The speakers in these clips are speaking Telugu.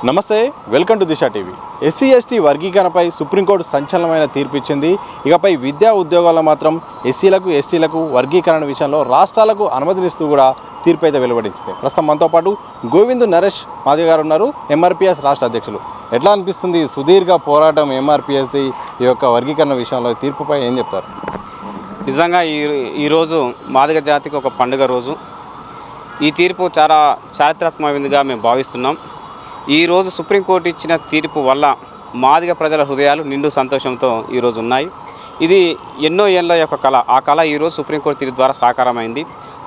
నమస్తే, welcome to Disha TV. SC ST వర్గీకరణపై సుప్రీంకోర్టు సంచలనమైన తీర్పు ఇచ్చింది. ఇకపై విద్యా ఉద్యోగాల్లో మాత్రం ఎస్సీలకు ఎస్టీలకు వర్గీకరణ విషయంలో రాష్ట్రాలకు అనుమతినిస్తూ కూడా తీర్పు అయితే వెలువడించింది. ప్రస్తుతం మనతో పాటు గోవింద్ నరేష్ మాదిగ గారు ఉన్నారు, ఎంఆర్పిఎస్ రాష్ట్ర అధ్యక్షులు. ఎట్లా అనిపిస్తుంది సుదీర్ఘ పోరాటం ఎంఆర్పిఎస్ది ఈ యొక్క వర్గీకరణ విషయంలో తీర్పుపై ఏం చెప్తారు? నిజంగా ఈరోజు మాదిగ జాతికి ఒక పండుగ రోజు. ఈ తీర్పు చాలా చారిత్రాత్మకమైనదిగా మేము భావిస్తున్నాం. ఈరోజు సుప్రీంకోర్టు ఇచ్చిన తీర్పు వల్ల మాదిగ ప్రజల హృదయాలు నిండు సంతోషంతో ఈరోజు ఉన్నాయి. ఇది ఎన్నో ఏళ్ళ యొక్క కళ. ఆ కళ ఈరోజు సుప్రీంకోర్టు తీర్పు ద్వారా సాకారమైంది.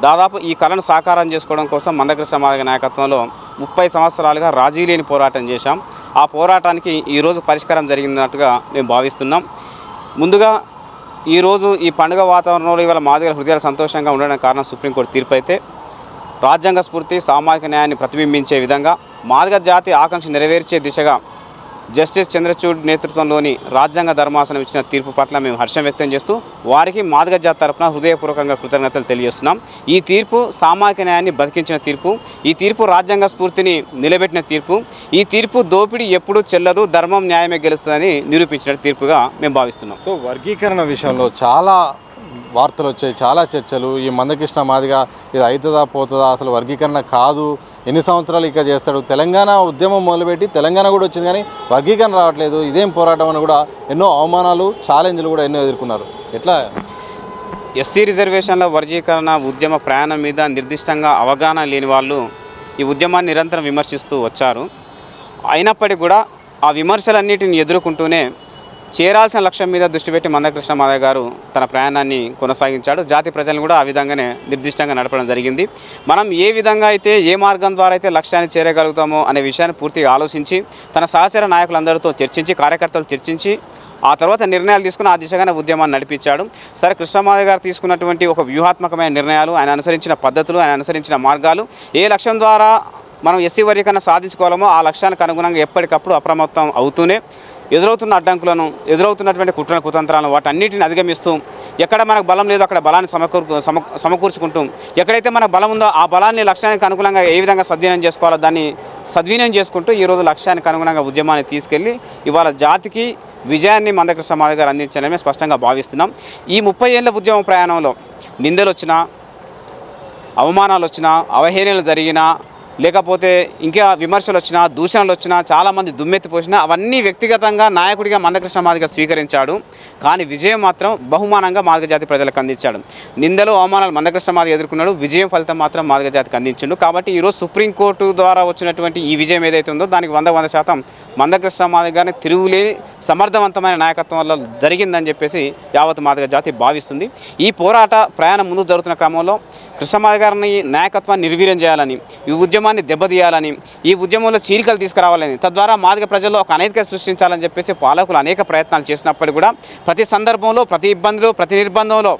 దాదాపు ఈ కళను సాకారం చేసుకోవడం కోసం మందకృష్ణ మాదిగ నాయకత్వంలో 30 సంవత్సరాలుగా రాజీ లేని పోరాటం చేశాం. ఆ పోరాటానికి ఈరోజు పరిష్కారం జరిగినట్టుగా మేము భావిస్తున్నాం. ముందుగా ఈరోజు ఈ పండుగ వాతావరణంలో ఇవాళ మాదిగల హృదయాలు సంతోషంగా ఉండడానికి కారణం సుప్రీంకోర్టు తీర్పు అయితే, రాజ్యాంగ స్ఫూర్తి సామాజిక న్యాయాన్ని ప్రతిబింబించే విధంగా మాదిగ జాతి ఆకాంక్ష నెరవేర్చే దిశగా జస్టిస్ చంద్రచూడ్ నేతృత్వంలోని రాజ్యాంగ ధర్మాసనం ఇచ్చిన తీర్పు పట్ల మేము హర్షం వ్యక్తం చేస్తూ వారికి మాదిగ జాతి తరపున హృదయపూర్వకంగా కృతజ్ఞతలు తెలియజేస్తున్నాం. ఈ తీర్పు సామాజిక న్యాయాన్ని బతికించిన తీర్పు, ఈ తీర్పు రాజ్యాంగ స్ఫూర్తిని నిలబెట్టిన తీర్పు, ఈ తీర్పు దోపిడీ ఎప్పుడూ చెల్లదు, ధర్మం న్యాయమే గెలుస్తుందని నిరూపించిన తీర్పుగా మేము భావిస్తున్నాం. సో వర్గీకరణ విషయంలో చాలా వార్తలు వచ్చాయి, చాలా చర్చలు. ఈ మందకృష్ణ మాదిగ ఇది అవుతుందా పోతుందా, అసలు వర్గీకరణ కాదు, ఎన్ని సంవత్సరాలు ఇక చేస్తాడు, తెలంగాణ ఉద్యమం మొదలుపెట్టి తెలంగాణ కూడా వచ్చింది కానీ వర్గీకరణ రావట్లేదు, ఇదేం పోరాటం అని కూడా ఎన్నో అవమానాలు ఛాలెంజ్లు కూడా ఎన్నో ఎదుర్కొన్నారు. ఎట్లా ఎస్సీ రిజర్వేషన్ల వర్గీకరణ ఉద్యమ ప్రయాణం మీద నిర్దిష్టంగా అవగాహన లేని వాళ్ళు ఈ ఉద్యమాన్ని నిరంతరం విమర్శిస్తూ వచ్చారు. అయినప్పటికీ కూడా ఆ విమర్శలన్నిటిని ఎదుర్కొంటూనే చేరాల్సిన లక్ష్యం మీద దృష్టి పెట్టి మందకృష్ణ మాదిగ గారు తన ప్రయాణాన్ని కొనసాగించాడు. జాతి ప్రజలను కూడా ఆ విధంగానే నిర్దిష్టంగా నడపడం జరిగింది. మనం ఏ విధంగా అయితే ఏ మార్గం ద్వారా అయితే లక్ష్యాన్ని చేరగలుగుతామో అనే విషయాన్ని పూర్తిగా ఆలోచించి తన సహచర నాయకులందరితో చర్చించి, కార్యకర్తలు చర్చించి ఆ తర్వాత నిర్ణయాలు తీసుకుని ఆ దిశగానే ఉద్యమాన్ని నడిపించాడు. సరే, కృష్ణ మాదిగ గారు తీసుకున్నటువంటి ఒక వ్యూహాత్మకమైన నిర్ణయాలు, ఆయన అనుసరించిన పద్ధతులు, ఆయన అనుసరించిన మార్గాలు, ఏ లక్ష్యం ద్వారా మనం ఎస్సీ వర్గీకరణ సాధించుకోవాలమో ఆ లక్ష్యానికి అనుగుణంగా ఎప్పటికప్పుడు అప్రమత్తం అవుతూనే ఎదురవుతున్న అడ్డంకులను, ఎదురవుతున్నటువంటి కుట్ర కుతంత్రాలను వాటన్నిటిని అధిగమిస్తూ ఎక్కడ మనకు బలం లేదో అక్కడ బలాన్ని సమకూర్చుకుంటూ, ఎక్కడైతే మనకు బలం ఉందో ఆ బలాన్ని లక్ష్యానికి అనుగుణంగా ఏ విధంగా సద్వినియోగం చేసుకోవాలో దాన్ని సద్వినియోగం చేసుకుంటూ ఈరోజు లక్ష్యానికి అనుగుణంగా ఉద్యమాన్ని తీసుకెళ్ళి ఇవాళ జాతికి విజయాన్ని మందకృష్ణ మాదిగ గారు అందించాలని స్పష్టంగా భావిస్తున్నాం. ఈ 30 ఏళ్ళ ఉద్యమ ప్రయాణంలో నిందలు వచ్చినా, అవమానాలు వచ్చినా, అవహేళనలు జరిగినా, లేకపోతే ఇంకా విమర్శలు వచ్చినా, దూషణలు వచ్చినా, చాలామంది దుమ్మెత్తిపోసినా అవన్నీ వ్యక్తిగతంగా నాయకుడిగా మందకృష్ణ మాదిగ స్వీకరించాడు. కానీ విజయం మాత్రం బహుమానంగా మాదిగ జాతి ప్రజలకు అందించాడు. నిందలు అవమానాలు మందకృష్ణ మాదిగ ఎదుర్కొన్నాడు, విజయం ఫలితం మాత్రం మాదిగ జాతికి అందించాడు. కాబట్టి ఈరోజు సుప్రీంకోర్టు ద్వారా వచ్చినటువంటి ఈ విజయం ఏదైతే ఉందో దానికి 100% మందకృష్ణ మాదిగ గారిని తిరుగులేని సమర్థవంతమైన నాయకత్వం వల్ల జరిగిందని చెప్పేసి యావత్ మాదిగ జాతి భావిస్తుంది. ఈ పోరాట ప్రయాణం ముందు జరుగుతున్న క్రమంలో కృష్ణ మాదిగ గారిని నాయకత్వాన్ని నిర్వీర్యం చేయాలని, ఈ ఉద్యమాన్ని దెబ్బతీయాలని, ఈ ఉద్యమంలో చీలికలు తీసుకురావాలని, తద్వారా మాదిగ ప్రజల్లో ఒక అనైతిక సృష్టించాలని చెప్పేసి పాలకులు అనేక ప్రయత్నాలు చేసినప్పటికీ కూడా ప్రతి సందర్భంలో, ప్రతి ఇబ్బందిలో, ప్రతి నిర్బంధంలో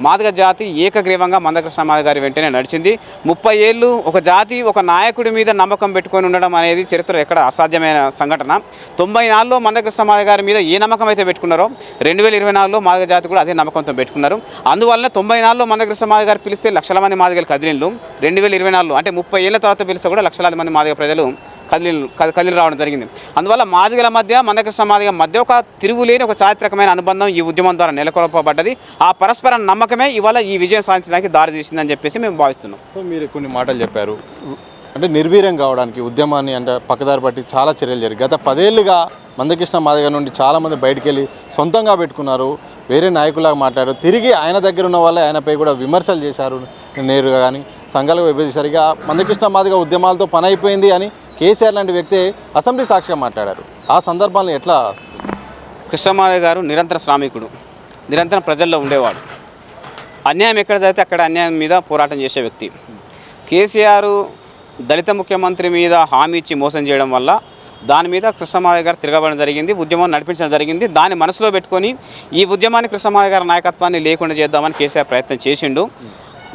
మాదిగ జాతి ఏకగ్రీవంగా మందకృష్ణ మాదిగ గారి వెంటనే నడిచింది. 30 ఏళ్ళు ఒక జాతి ఒక నాయకుడి మీద నమ్మకం పెట్టుకొని ఉండడం అనేది చరిత్రలో ఎక్కడ అసాధ్యమైన సంఘటన. 94లో మందకృష్ణ మాదిగ గారి మీద ఏ నమ్మకం అయితే పెట్టుకున్నారో 2024లో మాదిగ జాతి కూడా అదే నమ్మకంతో పెట్టుకున్నారు. అందువల్ల 94లో మందకృష్ణ మాదిగ గారు పిలిస్తే లక్షల మంది మాదిగలు కదిలిండ్లు. 2024లో అంటే 30 ఏళ్ళ తర్వాత పిలిస్తే కూడా లక్షలాది మంది మాదిగ ప్రజలు కదిలి రావడం జరిగింది. అందువల్ల మాదిగల మధ్య, మందకృష్ణ మాదిగ మధ్య ఒక తిరుగులేని ఒక చారిత్రకమైన అనుబంధం ఈ ఉద్యమం ద్వారా నెలకొల్పబడ్డది. ఆ పరస్పర నమ్మకమే ఇవాళ ఈ విజయం సాధించడానికి దారి తీసిందని చెప్పేసి మేము భావిస్తున్నాం. మీరు కొన్ని మాటలు చెప్పారు, అంటే నిర్వీర్యం కావడానికి ఉద్యమాన్ని అంటే పక్కదారి పట్టి చాలా చర్యలు జరిగాయి. గత 10 ఏళ్ళుగా మందకృష్ణ మాదిగ నుండి చాలామంది బయటికి వెళ్ళి సొంతంగా పెట్టుకున్నారు, వేరే నాయకులాగా మాట్లాడారు. తిరిగి ఆయన దగ్గర ఉన్న వాళ్ళే ఆయనపై కూడా విమర్శలు చేశారు నేరుగా, కానీ సంఘాలకు విభజించారు. ఇక మందకృష్ణ మాదిగ ఉద్యమాలతో పని అయిపోయింది అని కేసీఆర్ లాంటి వ్యక్తి అసెంబ్లీ సాక్షిగా మాట్లాడారు. ఆ సందర్భాలను ఎట్లా? కృష్ణ మాదిగ గారు నిరంతర శ్రామికుడు, నిరంతరం ప్రజల్లో ఉండేవాడు. అన్యాయం ఎక్కడ జరిగితే అక్కడ అన్యాయం మీద పోరాటం చేసే వ్యక్తి. కేసీఆర్ దళిత ముఖ్యమంత్రి మీద హామీ ఇచ్చి మోసం చేయడం వల్ల దాని మీద కృష్ణ మాదిగ గారు తిరగబడడం జరిగింది, ఉద్యమం నడిపించడం జరిగింది. దాన్ని మనసులో పెట్టుకొని ఈ ఉద్యమాన్ని కృష్ణ మాదిగ గారి నాయకత్వాన్ని లేకుండా చేద్దామని కేసీఆర్ ప్రయత్నం చేసిండు.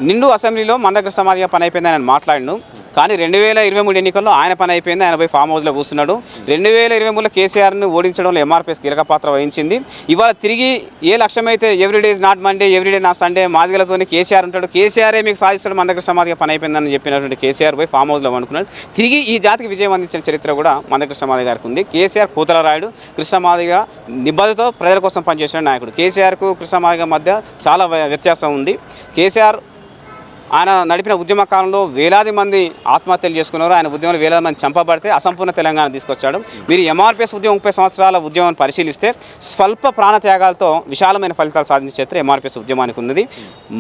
నిండు అసెంబ్లీలో మందకృష్ణ మాదిగ పని అయిపోయిందని ఆయన మాట్లాడిండు. కానీ 2023 ఎన్నికల్లో ఆయన పని అయిపోయింది, ఆయన పోయి ఫామ్ హౌస్లో కూర్చున్నాడు. 2023లో కేసీఆర్ను ఓడించడంలో ఎంఆర్పీఎస్ కీలక పాత్ర వహించింది. ఇవాళ తిరిగి ఏ లక్ష్యం అయితే everyday is not Monday, everyday నా సండే, మాదిగలతోనే కేసీఆర్ ఉంటాడు, కేసీఆరే మీకు సాధిస్తాడు, మందకృష్ణ మాదిగ పని అయిపోయిందని చెప్పినటువంటి కేసీఆర్ పోయి ఫామ్ హౌస్లో అనుకున్నాడు. తిరిగి ఈ జాతికి విజయం అందించిన చరిత్ర కూడా మందకృష్ణ మాదిగ గారికి ఉంది. కేసీఆర్ కూతల రాయుడు, కృష్ణ మాదిగ నిబద్ధతో ప్రజల కోసం పనిచేసిన నాయకుడు. కేసీఆర్కు కృష్ణ మాదిగ మధ్య చాలా వ్యత్యాసం ఉంది. కేసీఆర్ ఆయన నడిపిన ఉద్యమ కాలంలో వేలాది మంది ఆత్మహత్యలు చేసుకున్నారు. ఆయన ఉద్యమంలో వేలాది మంది చంపబడితే అసంపూర్ణ తెలంగాణ తీసుకొచ్చాడు. మీరు ఎంఆర్పీఎస్ ఉద్యమం 30 సంవత్సరాల ఉద్యమాన్ని పరిశీలిస్తే స్వల్ప ప్రాణత్యాగాలతో విశాలమైన ఫలితాలు సాధించే చరిత్ర ఎంఆర్పీఎస్ ఉద్యమానికి ఉన్నది.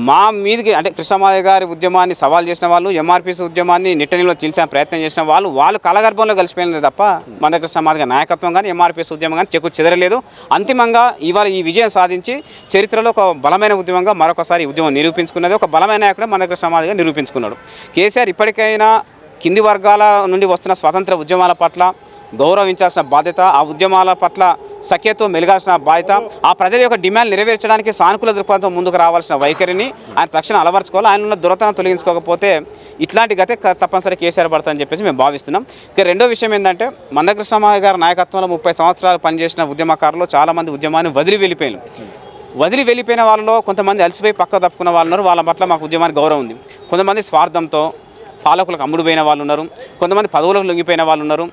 మా మీదకి అంటే కృష్ణమాదిగ గారి ఉద్యమాన్ని సవాల్ చేసిన వాళ్ళు, ఎంఆర్పీఎస్ ఉద్యమాన్ని నిట్టనిలో చీల్చే ప్రయత్నం చేసిన వాళ్ళు కలగర్భంలో కలిసిపోయినది తప్ప మందకృష్ణ మాదిగ నాయకత్వం కానీ ఎంఆర్పీఎస్ ఉద్యమం కానీ చెక్కు చెదరలేదు. అంతిమంగా ఇవాళ ఈ విజయం సాధించి చరిత్రలో ఒక బలమైన ఉద్యమంగా మరొకసారి ఈ ఉద్యమం నిరూపించుకున్నది. ఒక బలమైన నాయకుడు మందకృష్ణ మాదిగ నిరూపించుకున్నాడు. కేసీఆర్ ఇప్పటికైనా కింది వర్గాల నుండి వస్తున్న స్వతంత్ర ఉద్యమాల పట్ల గౌరవించాల్సిన బాధ్యత, ఆ ఉద్యమాల పట్ల సఖ్యతో మెలగాల్సిన బాధ్యత, ఆ ప్రజల యొక్క డిమాండ్ నెరవేర్చడానికి సానుకూల దృక్పథంతో ముందుకు రావాల్సిన వైఖరిని ఆయన తక్షణం అలవర్చుకోవాలి. ఆయన ఉన్న దురతను తొలగించుకోకపోతే ఇట్లాంటి గతే తప్పనిసరి కేసీఆర్ పడతారని చెప్పేసి మేము భావిస్తున్నాం. ఇక రెండో విషయం ఏంటంటే మందకృష్ణ మాదిగ గారి నాయకత్వంలో 30 సంవత్సరాలు పనిచేసిన ఉద్యమకారులు చాలామంది ఉద్యమాన్ని వదిలి వెళ్ళిపోయిన వాళ్ళలో కొంతమంది అలసిపోయి పక్క తప్పుకున్న వాళ్ళు ఉన్నారు. వాళ్ళ పట్ల మాకు ఉద్యమానికి గౌరవం ఉంది. కొంతమంది స్వార్థంతో పాలకులకు అమ్ముడుపోయిన వాళ్ళు ఉన్నారు, కొంతమంది పదవులకు లొంగిపోయిన వాళ్ళు ఉన్నారు,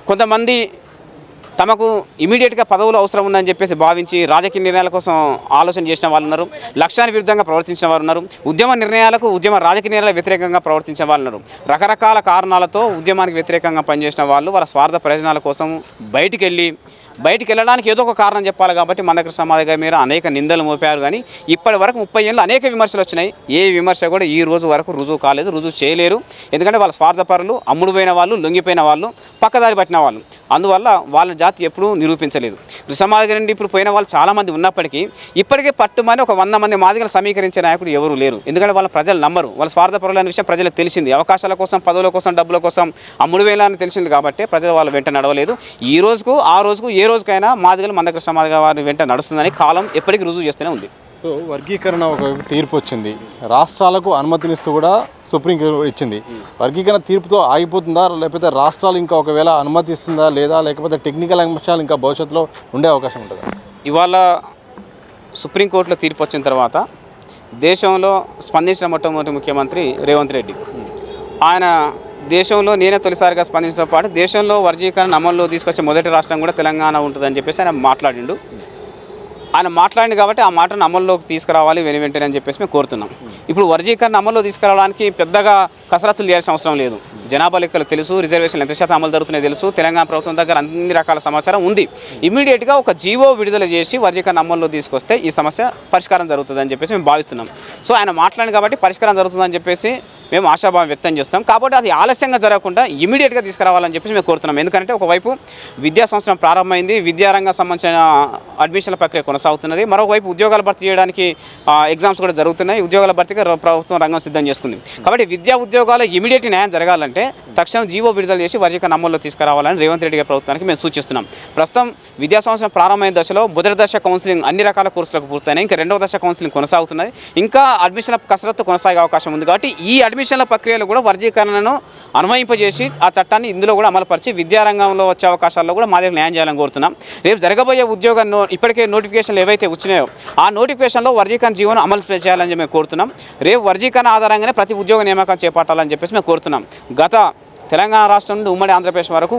కొంతమంది తమకు ఇమీడియట్గా పదవులు అవసరం ఉందని చెప్పేసి భావించి రాజకీయ నిర్ణయాల కోసం ఆలోచన చేసిన వాళ్ళు ఉన్నారు, లక్ష్యానికి విరుద్ధంగా ప్రవర్తించిన వారు ఉన్నారు, ఉద్యమ నిర్ణయాలకు రాజకీయ నిర్ణయాలకు వ్యతిరేకంగా ప్రవర్తించిన వాళ్ళు ఉన్నారు. రకరకాల కారణాలతో ఉద్యమానికి వ్యతిరేకంగా పనిచేసిన వాళ్ళు వాళ్ళ స్వార్థ ప్రయోజనాల కోసం బయటికి వెళ్ళడానికి ఏదో ఒక కారణం చెప్పాలి. కాబట్టి మందకృష్ణ మాదిగ గారి మీద అనేక నిందలు మోపారు. కానీ ఇప్పటి వరకు 30 ఏళ్ళు అనేక విమర్శలు వచ్చినాయి. ఏ విమర్శ కూడా ఈ రోజు వరకు రుజువు కాలేదు, రుజువు చేయలేరు. ఎందుకంటే వాళ్ళ స్వార్థపరులు, అమ్ముడుపోయిన వాళ్ళు, లొంగిపోయిన వాళ్ళు, పక్కదారి పట్టిన వాళ్ళు. అందువల్ల వాళ్ళ జాతి ఎప్పుడూ నిరూపించలేదు. కృష్ణ మాదిగ నుండి ఇప్పుడు పోయిన వాళ్ళు చాలామంది ఉన్నప్పటికీ ఇప్పటికే పట్టుమని ఒక 100 మంది మాదిగలు సమీకరించే నాయకుడు ఎవరు లేరు. ఎందుకంటే వాళ్ళ ప్రజలు నమ్మరు. వాళ్ళ స్వార్థపరులు అనే విషయం ప్రజలకు తెలిసింది. అవకాశాల కోసం, పదవుల కోసం, డబ్బుల కోసం అమ్ముడువేయాలని తెలిసింది కాబట్టి ప్రజలు వాళ్ళ వెంట నడవలేదు. ఈ రోజుకు ఆ రోజుకు ఏ రోజుకైనా మాదిగలు మందకృష్ణ మాదిగ వారి వెంట నడుస్తుందని కాలం ఎప్పటికీ రుజువు చేస్తూనే ఉంది. సో వర్గీకరణ ఒక తీర్పు వచ్చింది, రాష్ట్రాలకు అనుమతినిస్తూ కూడా సుప్రీంకోర్టు ఇచ్చింది. వర్గీకరణ తీర్పుతో ఆగిపోతుందా, లేకపోతే రాష్ట్రాలు ఇంకా ఒకవేళ అనుమతిస్తుందా లేదా, లేకపోతే టెక్నికల్ అంశాలు ఇంకా భవిష్యత్తులో ఉండే అవకాశం ఉంటుందా? ఇవాళ సుప్రీంకోర్టులో తీర్పు వచ్చిన తర్వాత దేశంలో స్పందించిన మొట్టమొదటి ముఖ్యమంత్రి రేవంత్ రెడ్డి. ఆయన దేశంలో నేనే తొలిసారిగా స్పందించడంతో పాటు దేశంలో వర్గీకరణ అమల్లో తీసుకొచ్చే మొదటి రాష్ట్రం కూడా తెలంగాణ ఉంటుందని చెప్పేసి ఆయన మాట్లాడిండు. ఆయన మాట్లాడింది కాబట్టి ఆ మాటను అమల్లోకి తీసుకురావాలి వెంటనే అని చెప్పేసి మేము కోరుతున్నాం. ఇప్పుడు వర్గీకరణ అమల్లో తీసుకురావడానికి పెద్దగా కసరత్తులు చేయాల్సిన అవసరం లేదు. జనాభా లెక్కలు తెలుసు, రిజర్వేషన్లు ఎంత శాతం అమలు జరుగుతున్నాయో తెలుసు, తెలంగాణ ప్రభుత్వం దగ్గర అన్ని రకాల సమాచారం ఉంది. ఇమీడియట్గా ఒక జీవో విడుదల చేసి వర్గీకరణ అమల్లో తీసుకొస్తే ఈ సమస్య పరిష్కారం జరుగుతుందని చెప్పేసి మేము భావిస్తున్నాం. సో ఆయన మాట్లాడింది కాబట్టి పరిష్కారం జరుగుతుందని చెప్పేసి మేము ఆశాభావం వ్యక్తం చేస్తాం. కాబట్టి అది ఆలస్యంగా జరగకుండా ఇమీడియట్గా తీసుకురావాలని చెప్పేసి మేము కోరుతున్నాం. ఎందుకంటే ఒకవైపు విద్యా సంవత్సరం ప్రారంభమైంది, విద్యారంగం సంబంధించిన అడ్మిషన్ల ప్రక్రియ కొనసాగుతున్నది. మరోవైపు ఉద్యోగాలు భర్తీ చేయడానికి ఎగ్జామ్స్ కూడా జరుగుతున్నాయి. ఉద్యోగాల భర్తీకి ప్రభుత్వం రంగం సిద్ధం చేసుకుంది. కాబట్టి విద్యా ఉద్యోగాలు ఇమీడియట్ న్యాయం జరగాలంటే తక్షణం జీవో విడుదల చేసి వర్గీకరణ అమల్లో తీసుకురావాలని రేవంత్ రెడ్డి గారి ప్రభుత్వానికి మేము సూచిస్తున్నాం. ప్రస్తుతం విద్యా సంవత్సరం ప్రారంభమైన దశలో మొదటి దశ కౌన్సిలింగ్ అన్ని రకాల కోర్సులకు పూర్తయినాయి. ఇంకా రెండవ దశ కౌన్సిలింగ్ కొనసాగుతున్నది. ఇంకా అడ్మిషన్ల కసరత్తు కొనసాగే అవకాశం ఉంది. కాబట్టి ఈ అడ్మిషన్ల ప్రక్రియలో కూడా వర్గీకరణను అన్వయింపజేసి ఆ చట్టాన్ని ఇందులో కూడా అమలుపరిచి విద్యారంగంలో వచ్చే అవకాశాల్లో కూడా మా దగ్గర న్యాయం చేయాలని కోరుతున్నాం. రేపు జరగబోయే ఉద్యోగంలో ఇప్పటికే నోటిఫికేషన్లు ఏవైతే వచ్చినాయో ఆ నోటిఫికేషన్లో వర్గీకరణ జీవోను అమలు చేయాలని మేము కోరుతున్నాం. రేపు వర్గీకరణ ఆధారంగానే ప్రతి ఉద్యోగ నియామకం చేపట్టాలని చెప్పేసి మేము కోరుతున్నాం. గత తెలంగాణ రాష్ట్రం నుండి ఉమ్మడి ఆంధ్రప్రదేశ్ వరకు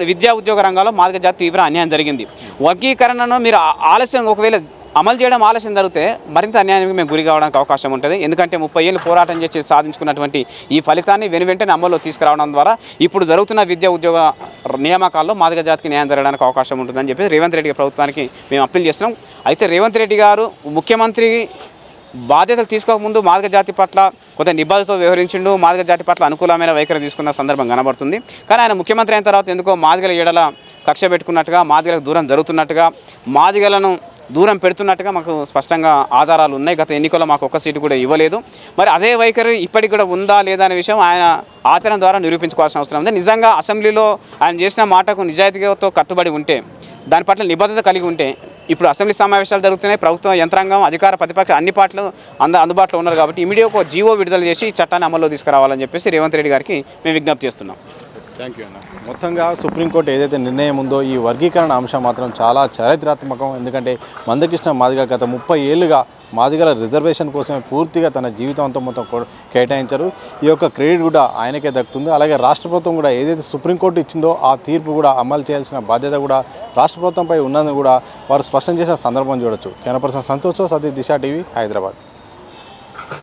విద్యా ఉద్యోగ రంగాల్లో మాదిగ జాతి తీవ్ర అన్యాయం జరిగింది. వర్గీకరణను మీరు ఆలస్యం ఒకవేళ అమలు చేయడం ఆలస్యం జరిగితే మరింత అన్యాయానికి మేము గురి కావడానికి అవకాశం ఉంటుంది. ఎందుకంటే 30 ఏళ్ళు పోరాటం చేసి సాధించుకున్నటువంటి ఈ ఫలితాన్ని వెంటనే అమల్లో తీసుకురావడం ద్వారా ఇప్పుడు జరుగుతున్న విద్యా ఉద్యోగ నియామకాల్లో మాదిగ జాతికి న్యాయం జరగడానికి అవకాశం ఉంటుందని చెప్పి రేవంత్ రెడ్డి ప్రభుత్వానికి మేము అప్పీల్ చేస్తున్నాం. అయితే రేవంత్ రెడ్డి గారు ముఖ్యమంత్రి బాధ్యతలు తీసుకోకముందు మాదిగ జాతి పట్ల కొంత నిబద్ధతతో వ్యవహరించిండు, మాదిగ జాతి పట్ల అనుకూలమైన వైఖరి తీసుకున్న సందర్భం కనబడుతుంది. కానీ ఆయన ముఖ్యమంత్రి అయిన తర్వాత ఎందుకో మాదిగల ఏడల కక్ష పెట్టుకున్నట్టుగా, మాదిగలకు దూరం జరుగుతున్నట్టుగా, మాదిగలను దూరం పెడుతున్నట్టుగా మాకు స్పష్టంగా ఆధారాలు ఉన్నాయి. గత ఎన్నికల్లో మాకు ఒక్క సీటు కూడా ఇవ్వలేదు. మరి అదే వైఖరి ఇప్పటికి కూడా ఉందా లేదా అనే విషయం ఆయన ఆచరణ ద్వారా నిరూపించుకోవాల్సిన అవసరం ఉంది. నిజంగా అసెంబ్లీలో ఆయన చేసిన మాటకు నిజాయితీతో కట్టుబడి ఉంటే, దాని పట్ల నిబద్ధత కలిగి ఉంటే ఇప్పుడు అసెంబ్లీ సమావేశాలు జరుగుతున్నాయి, ప్రభుత్వం యంత్రాంగం అధికార ప్రతిపక్ష అన్ని పార్టీలు అందుబాటులో ఉన్నారు కాబట్టి ఇమీడియట్ ఒక జీవో విడుదల చేసి ఈ చట్టాన్ని అమల్లో తీసుకురావాలని చెప్పేసి రేవంత్ రెడ్డి గారికి మేము విజ్ఞప్తి చేస్తున్నాం. థ్యాంక్ యూ అన్న. మొత్తంగా సుప్రీంకోర్టు ఏదైతే నిర్ణయం ఉందో ఈ వర్గీకరణ అంశం మాత్రం చాలా చారిత్రాత్మకం. ఎందుకంటే మందకృష్ణ మాదిగ గత 30 ఏళ్ళుగా మాదిగల రిజర్వేషన్ కోసమే పూర్తిగా తన జీవితం అంతా మొత్తం కేటాయించారు. ఈ యొక్క క్రెడిట్ కూడా ఆయనకే దక్కుతుంది. అలాగే రాష్ట్ర ప్రభుత్వం కూడా ఏదైతే సుప్రీంకోర్టు ఇచ్చిందో ఆ తీర్పు కూడా అమలు చేయాల్సిన బాధ్యత కూడా రాష్ట్ర ప్రభుత్వంపై ఉన్నదని కూడా వారు స్పష్టం చేసిన సందర్భం చూడొచ్చు. కెమెరా పర్సన్ సంతోష్, సతీష్, దిశ టీవీ, హైదరాబాద్.